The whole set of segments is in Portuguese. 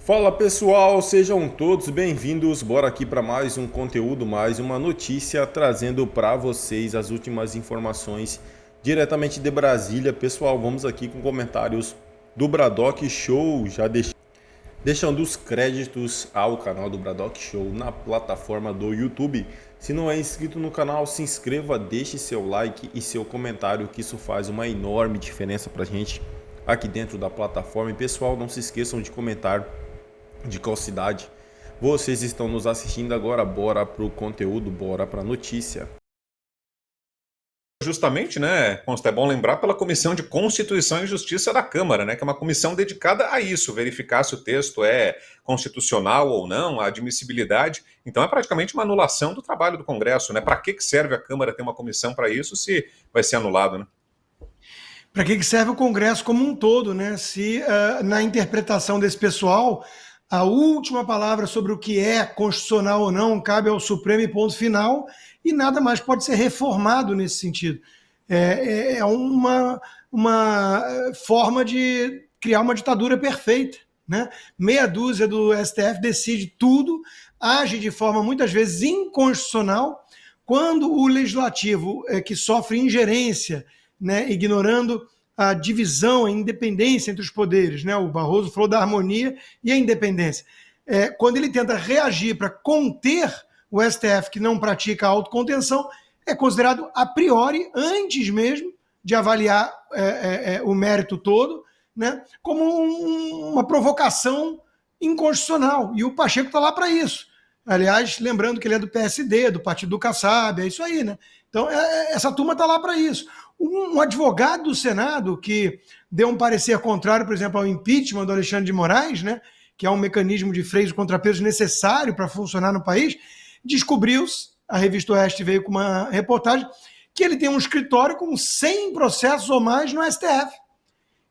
Fala pessoal, sejam todos bem-vindos. Bora aqui para mais um conteúdo, mais uma notícia trazendo para vocês as últimas informações diretamente de Brasília. Pessoal, vamos aqui com comentários do Bradock Show, já deixando os créditos ao canal do Bradock Show na plataforma do YouTube. Se não é inscrito no canal, se inscreva, deixe seu like e seu comentário, que isso faz uma enorme diferença para a gente aqui dentro da plataforma. E pessoal, não se esqueçam de comentar de qual cidade vocês estão nos assistindo agora. Bora pro conteúdo, bora pra notícia. Justamente, né, Consta, é bom lembrar pela Comissão de Constituição e Justiça da Câmara, né, que é uma comissão dedicada a isso, verificar se o texto é constitucional ou não, a admissibilidade. Então é praticamente uma anulação do trabalho do Congresso, né? Para que serve a Câmara ter uma comissão para isso se vai ser anulado, né? Para que serve o Congresso como um todo, né? Se na interpretação desse pessoal a última palavra sobre o que é constitucional ou não cabe ao Supremo e ponto final, e nada mais pode ser reformado nesse sentido. É uma forma de criar uma ditadura perfeita, né? Meia dúzia do STF decide tudo, age de forma muitas vezes inconstitucional, quando o legislativo que sofre ingerência, né, ignorando a divisão, a independência entre os poderes, né? O Barroso falou da harmonia e a independência. Quando ele tenta reagir para conter o STF, que não pratica a autocontenção, é considerado a priori, antes mesmo de avaliar o mérito todo, né, como uma provocação inconstitucional. E o Pacheco está lá para isso. Aliás, lembrando que ele é do PSD, do Partido do Kassab, é isso aí, né? Então, essa turma está lá para isso. Um advogado do Senado que deu um parecer contrário, por exemplo, ao impeachment do Alexandre de Moraes, né, que é um mecanismo de freios e contrapesos necessário para funcionar no país, descobriu-se, a revista Oeste veio com uma reportagem, que ele tem um escritório com 100 processos ou mais no STF,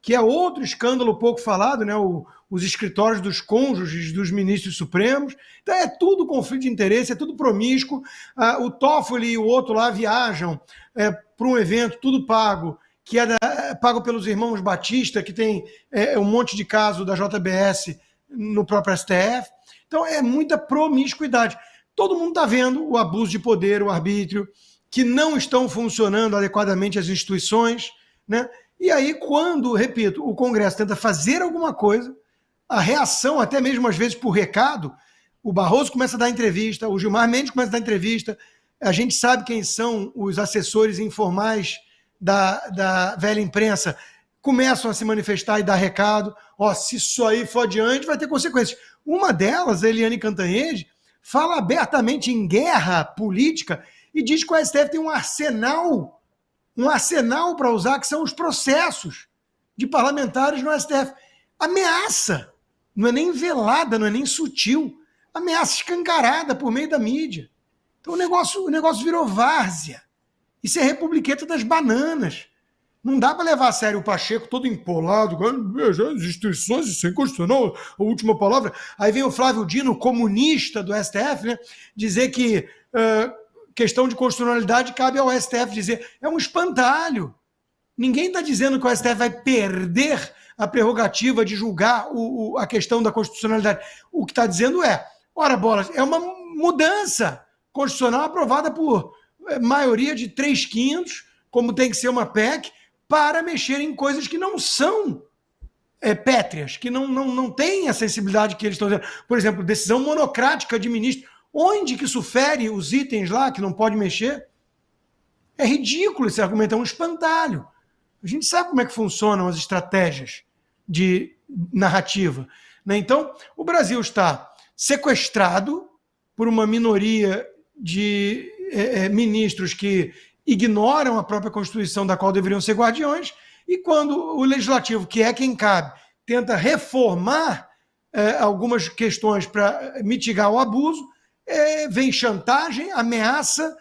que é outro escândalo pouco falado, né, os escritórios dos cônjuges dos ministros supremos. Então é tudo conflito de interesse, é tudo promíscuo. O Toffoli e o outro lá viajam para um evento, tudo pago, que pago pelos irmãos Batista, que tem um monte de caso da JBS no próprio STF. Então é muita promiscuidade. Todo mundo está vendo o abuso de poder, o arbítrio, que não estão funcionando adequadamente as instituições, né? E aí, quando, repito, o Congresso tenta fazer alguma coisa, a reação, até mesmo às vezes por recado, o Barroso começa a dar entrevista, o Gilmar Mendes começa a dar entrevista, a gente sabe quem são os assessores informais da velha imprensa, começam a se manifestar e dar recado. Se isso aí for adiante, vai ter consequências. Uma delas, a Eliane Cantanhede, fala abertamente em guerra política e diz que o STF tem um arsenal para usar, que são os processos de parlamentares no STF. Ameaça, não é nem velada, não é nem sutil, ameaça escancarada por meio da mídia. Então o negócio virou várzea. Isso é republiqueta das bananas. Não dá para levar a sério o Pacheco todo empolado, as instituições, isso é inconstitucional, a última palavra. Aí vem o Flávio Dino, comunista do STF, né, dizer que questão de constitucionalidade cabe ao STF dizer. É um espantalho. Ninguém está dizendo que o STF vai perder a prerrogativa de julgar a questão da constitucionalidade. O que está dizendo ora bolas, é uma mudança constitucional aprovada por maioria de 3/5, como tem que ser uma PEC, para mexer em coisas que não são pétreas, que não têm a sensibilidade que eles estão dizendo. Por exemplo, decisão monocrática de ministro. Onde que isso fere os itens lá que não pode mexer? É ridículo esse argumento, é um espantalho. A gente sabe como é que funcionam as estratégias de narrativa, né? Então, o Brasil está sequestrado por uma minoria de ministros que ignoram a própria Constituição, da qual deveriam ser guardiões, e quando o Legislativo, que é quem cabe, tenta reformar algumas questões para mitigar o abuso, vem chantagem, ameaça,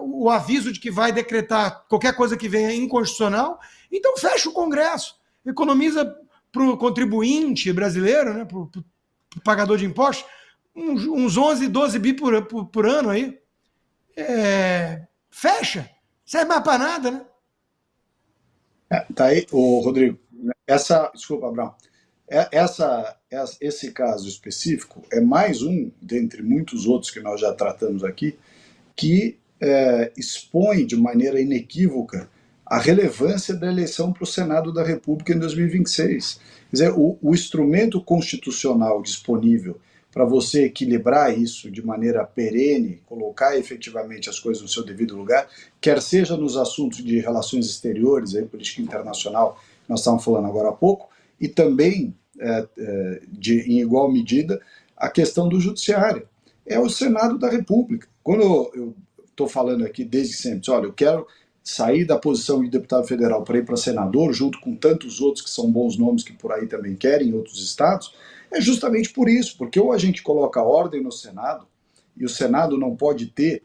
o aviso de que vai decretar qualquer coisa que venha inconstitucional. Então fecha o Congresso, economiza para o contribuinte brasileiro, né, para o pagador de impostos, uns 11, 12 bi por ano aí. Fecha, serve mais para nada, né? Tá aí, Rodrigo. Desculpa, Abraão. Esse caso específico é mais um, dentre muitos outros que nós já tratamos aqui, que expõe de maneira inequívoca a relevância da eleição para o Senado da República em 2026. Quer dizer, o instrumento constitucional disponível para você equilibrar isso de maneira perene, colocar efetivamente as coisas no seu devido lugar, quer seja nos assuntos de relações exteriores, política internacional, nós estávamos falando agora há pouco, e também, em igual medida, a questão do judiciário. É o Senado da República. Quando eu estou falando aqui desde sempre, olha, eu quero sair da posição de deputado federal para ir para senador, junto com tantos outros que são bons nomes que por aí também querem, em outros estados, é justamente por isso, porque ou a gente coloca ordem no Senado, e o Senado não pode ter,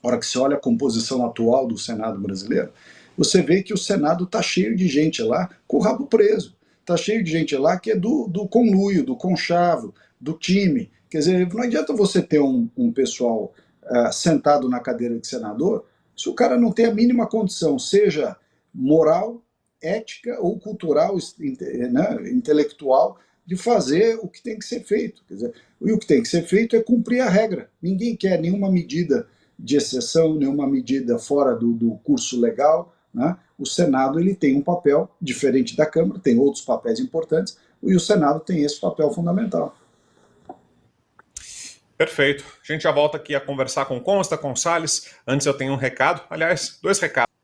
na hora que você olha a composição atual do Senado brasileiro, você vê que o Senado está cheio de gente lá com o rabo preso, está cheio de gente lá que é do conluio, do conchavo, do time. Quer dizer, não adianta você ter um pessoal sentado na cadeira de senador se o cara não tem a mínima condição, seja moral, ética ou cultural, né, intelectual, de fazer o que tem que ser feito. Quer dizer, e o que tem que ser feito é cumprir a regra. Ninguém quer nenhuma medida de exceção, nenhuma medida fora do curso legal, né? O Senado ele tem um papel diferente da Câmara, tem outros papéis importantes, e o Senado tem esse papel fundamental. Perfeito. A gente já volta aqui a conversar com Consta, com Salles. Antes eu tenho um recado, aliás, 2 recados.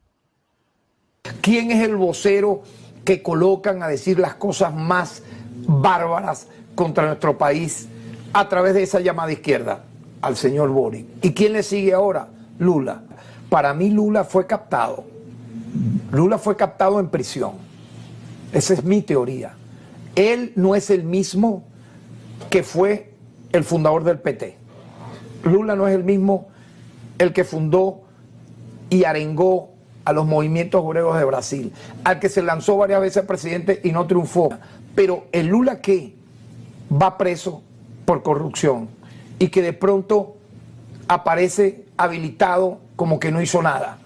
¿Quién es el vocero que colocan a decir las cosas más bárbaras contra nuestro país a través de esa llamada izquierda? Al señor Boric. ¿Y quién le sigue ahora? Lula. Para mí Lula fue captado. Lula fue captado en prisión. Esa es mi teoría. Él no es el mismo que fue el fundador del PT. Lula no es el mismo el que fundó y arengó a los movimientos obreros de Brasil, al que se lanzó varias veces presidente y no triunfó. Pero el Lula que va preso por corrupción y que de pronto aparece habilitado como que no hizo nada,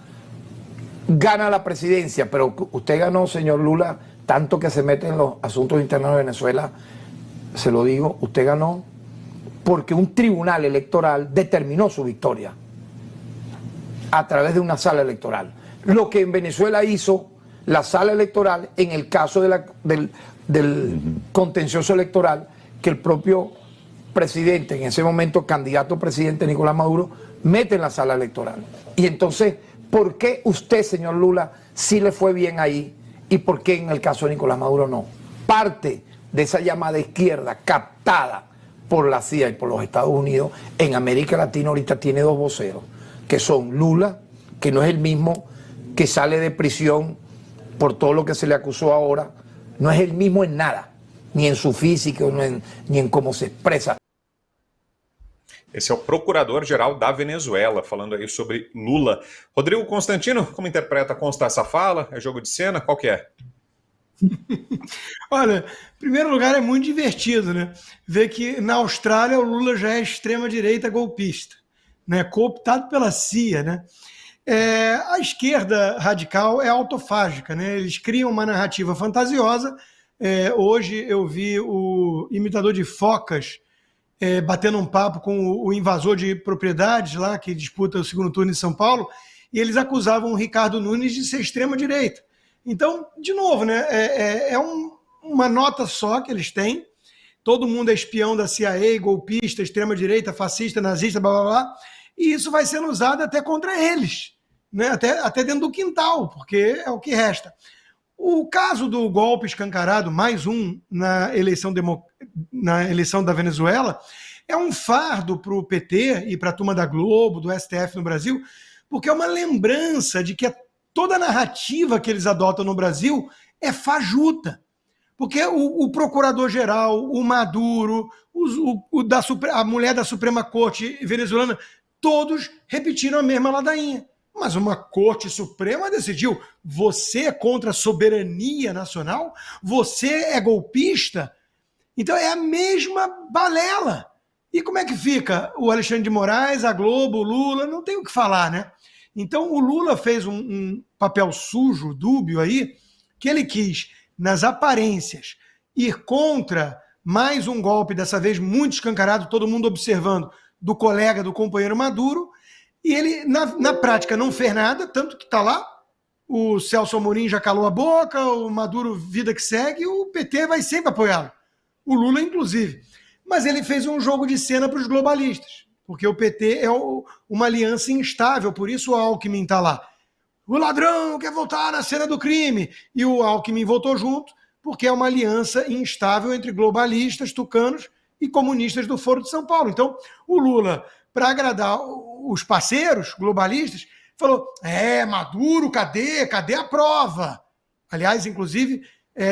gana la presidencia, pero usted ganó, señor Lula, tanto que se mete en los asuntos internos de Venezuela, se lo digo, usted ganó porque un tribunal electoral determinó su victoria a través de una sala electoral. Lo que en Venezuela hizo la sala electoral en el caso del contencioso electoral, que el propio presidente, en ese momento candidato presidente Nicolás Maduro, mete en la sala electoral. Y entonces, ¿por qué usted, señor Lula, sí le fue bien ahí y por qué en el caso de Nicolás Maduro no? Parte de esa llamada izquierda captada por la CIA y por los Estados Unidos en América Latina ahorita tiene 2 voceros, que son Lula, que no es el mismo que sale de prisión por todo lo que se le acusó ahora, no es el mismo en nada, ni en su físico, ni en cómo se expresa. Esse é o procurador-geral da Venezuela, falando aí sobre Lula. Rodrigo Constantino, como interpreta constar essa fala? É jogo de cena? Qual que é? Olha, em primeiro lugar é muito divertido, né? Ver que na Austrália o Lula já é extrema-direita golpista, né? Cooptado pela CIA, né? A esquerda radical é autofágica, né? Eles criam uma narrativa fantasiosa. Hoje eu vi o imitador de focas batendo um papo com o invasor de propriedades lá, que disputa o segundo turno em São Paulo, e eles acusavam o Ricardo Nunes de ser extrema-direita. Então, de novo, né, uma nota só que eles têm, todo mundo é espião da CIA, golpista, extrema-direita, fascista, nazista, blá, blá, blá, e isso vai sendo usado até contra eles, né, até dentro do quintal, porque é o que resta. O caso do golpe escancarado, mais um na eleição da Venezuela, é um fardo para o PT e para a turma da Globo, do STF no Brasil, porque é uma lembrança de que toda a narrativa que eles adotam no Brasil é fajuta. Porque o procurador-geral, o Maduro, a mulher da Suprema Corte venezuelana, todos repetiram a mesma ladainha. Mas uma Corte Suprema decidiu: você é contra a soberania nacional? Você é golpista? Então é a mesma balela. E como é que fica o Alexandre de Moraes, a Globo, o Lula? Não tem o que falar, né? Então o Lula fez um papel sujo, dúbio aí, que ele quis, nas aparências ir contra mais um golpe, dessa vez muito escancarado, todo mundo observando, do colega, do companheiro Maduro, e ele, na prática, não fez nada, tanto que está lá, o Celso Amorim já calou a boca, o Maduro, vida que segue, o PT vai sempre apoiá-lo, o Lula, inclusive. Mas ele fez um jogo de cena para os globalistas, porque o PT é uma aliança instável, por isso o Alckmin está lá. O ladrão quer voltar na cena do crime, e o Alckmin voltou junto, porque é uma aliança instável entre globalistas, tucanos e comunistas do Foro de São Paulo. Então, o Lula, para agradar os parceiros globalistas, falou, Maduro, cadê a prova? Aliás, inclusive,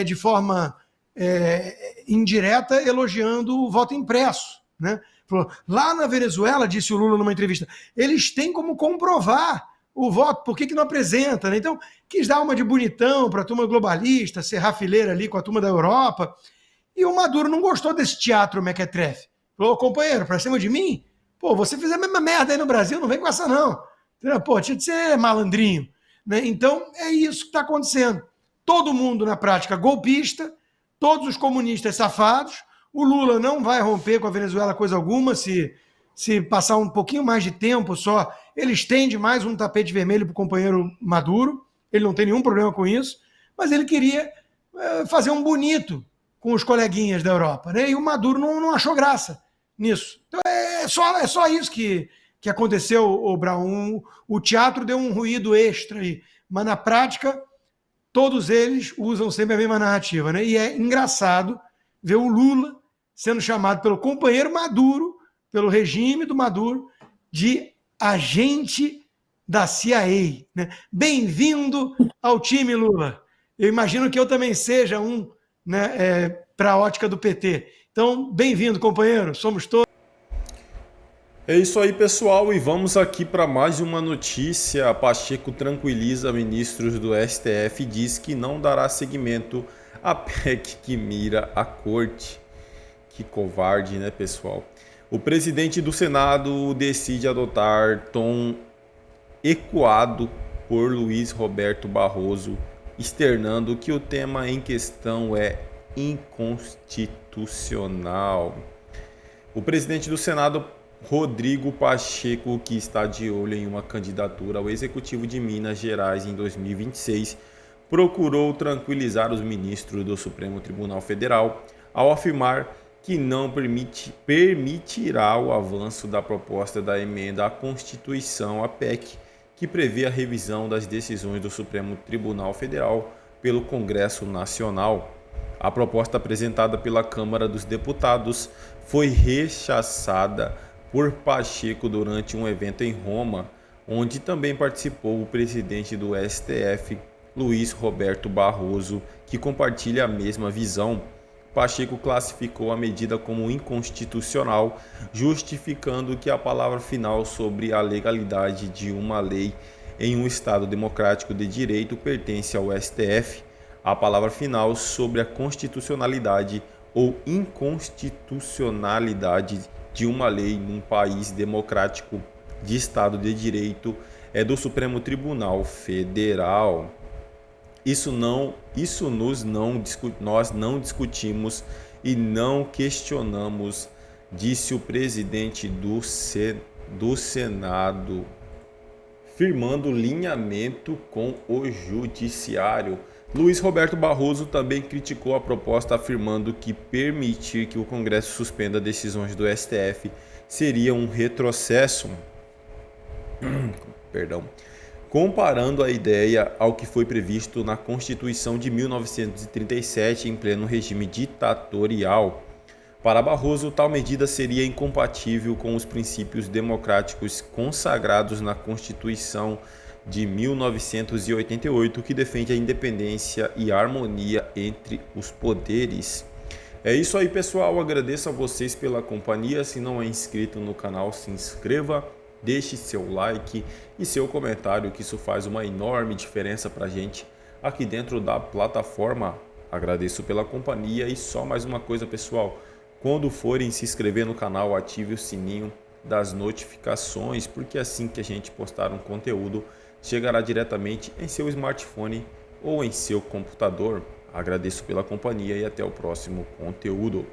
de forma indireta, elogiando o voto impresso, né? Falou, lá na Venezuela, disse o Lula numa entrevista, eles têm como comprovar o voto, por que não apresenta? Né? Então, quis dar uma de bonitão para a turma globalista, serrar fileira ali com a turma da Europa, e o Maduro não gostou desse teatro mequetrefe. Falou, companheiro, para cima de mim? Pô, você fez a mesma merda aí no Brasil, não vem com essa não. Pô, tinha de ser malandrinho. Né? Então, é isso que está acontecendo. Todo mundo, na prática, golpista, todos os comunistas safados, o Lula não vai romper com a Venezuela coisa alguma, se passar um pouquinho mais de tempo só, ele estende mais um tapete vermelho para o companheiro Maduro, ele não tem nenhum problema com isso, mas ele queria fazer um bonito com os coleguinhas da Europa, né? E o Maduro não achou graça nisso. Então é só isso que aconteceu, o Brown. O teatro deu um ruído extra aí, mas na prática todos eles usam sempre a mesma narrativa, né? E é engraçado ver o Lula sendo chamado pelo companheiro Maduro, pelo regime do Maduro, de agente da CIA. Né? Bem-vindo ao time, Lula. Eu imagino que eu também seja um, né, para a ótica do PT. Então, bem-vindo, companheiro. Somos todos. É isso aí, pessoal, e vamos aqui para mais uma notícia. Pacheco tranquiliza ministros do STF e diz que não dará seguimento à PEC que mira a corte. Que covarde, né, pessoal? O presidente do Senado decide adotar tom ecoado por Luiz Roberto Barroso, externando que o tema em questão é inconstitucional. O presidente do Senado, Rodrigo Pacheco, que está de olho em uma candidatura ao Executivo de Minas Gerais em 2026, procurou tranquilizar os ministros do Supremo Tribunal Federal ao afirmar que não permitirá o avanço da proposta da emenda à Constituição, a PEC, que prevê a revisão das decisões do Supremo Tribunal Federal pelo Congresso Nacional. A proposta apresentada pela Câmara dos Deputados foi rechaçada por Pacheco durante um evento em Roma, onde também participou o presidente do STF, Luiz Roberto Barroso, que compartilha a mesma visão. Pacheco classificou a medida como inconstitucional, justificando que a palavra final sobre a legalidade de uma lei em um Estado democrático de direito pertence ao STF. A palavra final sobre a constitucionalidade ou inconstitucionalidade de uma lei num país democrático de Estado de direito é do Supremo Tribunal Federal. Nós não discutimos e não questionamos, disse o presidente do Senado, firmando linhamento com o Judiciário. Luiz Roberto Barroso também criticou a proposta, afirmando que permitir que o Congresso suspenda decisões do STF seria um retrocesso. Comparando a ideia ao que foi previsto na Constituição de 1937 em pleno regime ditatorial. Para Barroso, tal medida seria incompatível com os princípios democráticos consagrados na Constituição de 1988, que defende a independência e a harmonia entre os poderes. É isso aí, pessoal. Agradeço a vocês pela companhia. Se não é inscrito no canal, se inscreva. Deixe seu like e seu comentário, que isso faz uma enorme diferença para a gente aqui dentro da plataforma. Agradeço pela companhia e só mais uma coisa, pessoal. Quando forem se inscrever no canal, ative o sininho das notificações, porque assim que a gente postar um conteúdo, chegará diretamente em seu smartphone ou em seu computador. Agradeço pela companhia e até o próximo conteúdo.